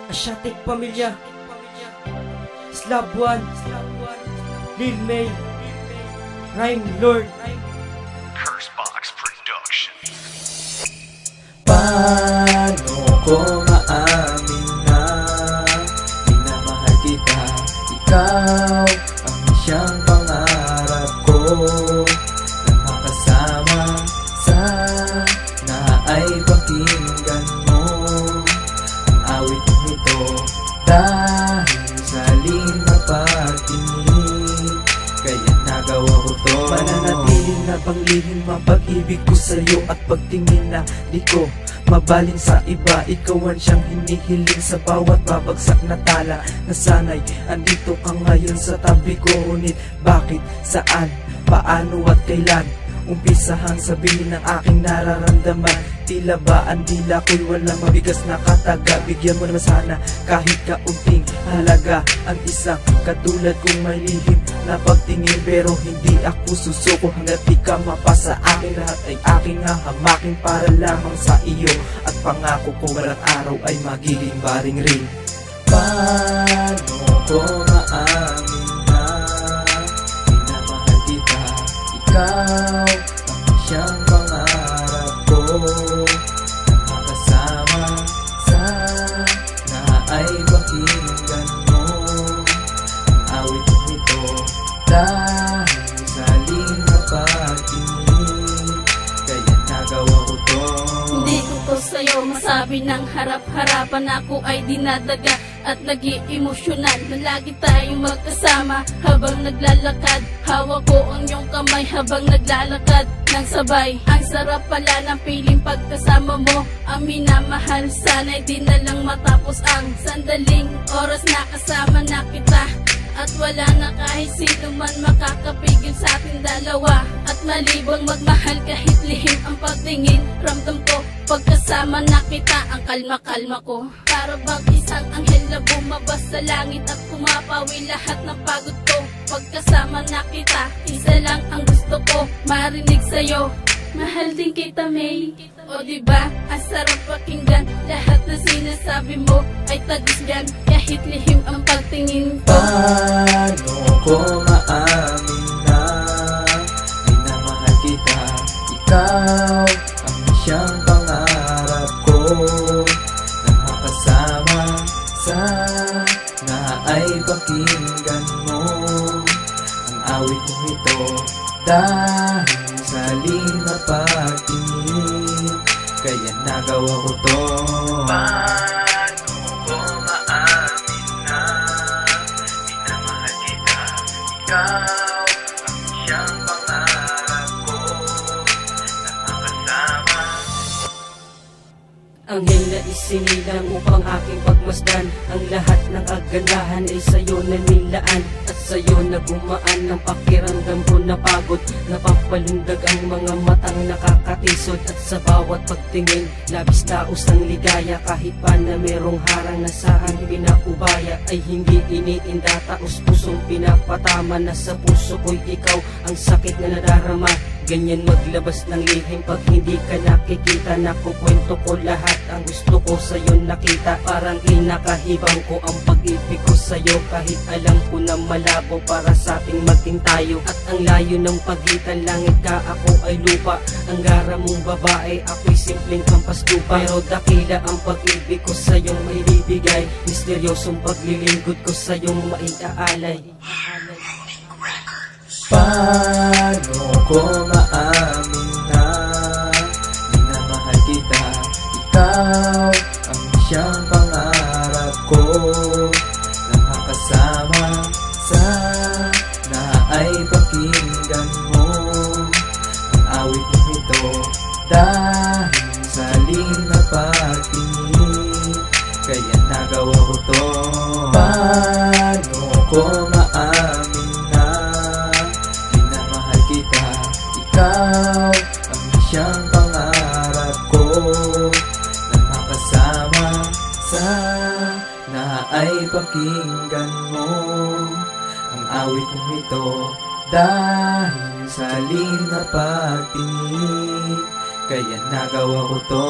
Asiatic Pamilya, Slab One, Lil May, Rhyme Lord, Cursebox Production. Paano ko maamin na minamahal kita? Ikaw ang siyang pangarap ko na makasama. Sana ay pakinggan mo ang awit nito, dahil sa lima pagtingin kaya nagawa ko to. Mananatiling na panglihim ang pag-ibig ko sa'yo, at pagtingin na di ko mabaling sa iba. Ikaw ang siyang hinihiling sa bawat babagsak na tala, na sana'y andito ka ngayon sa tabi ko. Ngunit bakit, saan, paano at kailan umpisahang sabihin ng aking nararamdaman? Tila ba ang dila ko'y walang mabigas na kataga? Bigyan mo naman sana kahit kaunting halaga ang isang katulad kong may lihim na pagtingin, pero hindi ako susuko hanggat di ka mapasa akin. Lahat ay aking hahamakin para lamang sa iyo, at pangako ko walang araw ay magiging baring ring. Paano ko maamin na minamahal kita? Ikaw ang siyang pangarap ko na makasama. Sana ay pakinggan mo ang awit nito, dahil sa lima pagtingin kaya nagawa ko to. Hindi ko to sa'yo masabi ng harap-harapan. Ako ay dinadaga at nag-i-emosyonal na lagi tayong magkasama habang naglalakad. Hawak ko ang iyong kamay habang naglalakad ng sabay. Ang sarap pala ng piling pagkasama mo, ang minamahal. Sana'y di na lang matapos ang sandaling oras na kasama na kita, at wala na kahit sino man makakapigil sa ating dalawa. At malibang magmahal kahit lihim ang pagtingin, ramdam ko pagkasama na kita ang kalma-kalma ko. Para bang isang anghel na bumabas sa langit at pumapawi lahat ng pagod ko. Pagkasama na kita, isa lang ang gusto ko marinig sa'yo. Mahal din kita, May. O diba, ang sarap pakinggan. Lahat na sinasabi mo ay tagis dyan, kahit lihim ang pagtingin ko. Paano ko maamin na minamahal kita? Ikaw ang siyang pangarap ko na makasama. Sana ay pakinggan mo ang awit kong ito, dahil sa lima pagtingin kaya nagawa ko to. Paano ko maamin na minamahal kita? Ikaw ang siyang pangarap ko na makasama. Anghel na isinilang upang aking pagmasdan. Ang lahat ng kagandahan ay sa'yo nanilaan, at sa'yo nagumaan ang pakiramdam ko na pagod. Napapalindag ang mga matang nakakatisod, at sa bawat pagtingin labis taos ng ligaya. Kahit pa na merong harang na saan pinaubaya, ay hindi iniinda, taos pusong pinapatama. Na sa puso ko'y ikaw ang sakit na nadarama. Ganyan maglabas ng lihim pag hindi ka nakikita. Nakukwento ko lahat ang gusto ko sa'yo nakita. Parang kinakahibang ko ang pag-ibig ko sa'yo, kahit alam ko na malabo para sa ating maging tayo. At ang layo ng pagitan, langit ka, ako ay lupa. Ang gara mong babae, ako'y simpleng kampas lupa. Pero dakila ang pag-ibig ko sa'yong may bibigay. Misteryosong paglilingkod ko sa'yong maiaalay. Paano ko maamin na minamahal kita? Ikaw ang siyang pangarap ko na makasama. Sana ay pakinggan mo ang awit kong ito, dahil sa lima pagtingin kaya nagawa ko to. Paano ko maamin na minamahal kita? Ikaw ang siyang pangarap ko na makasama. Sana ay pakinggan mo ang awit kong ito, dahil sa lihim na pagtingin kaya nagawa ko to.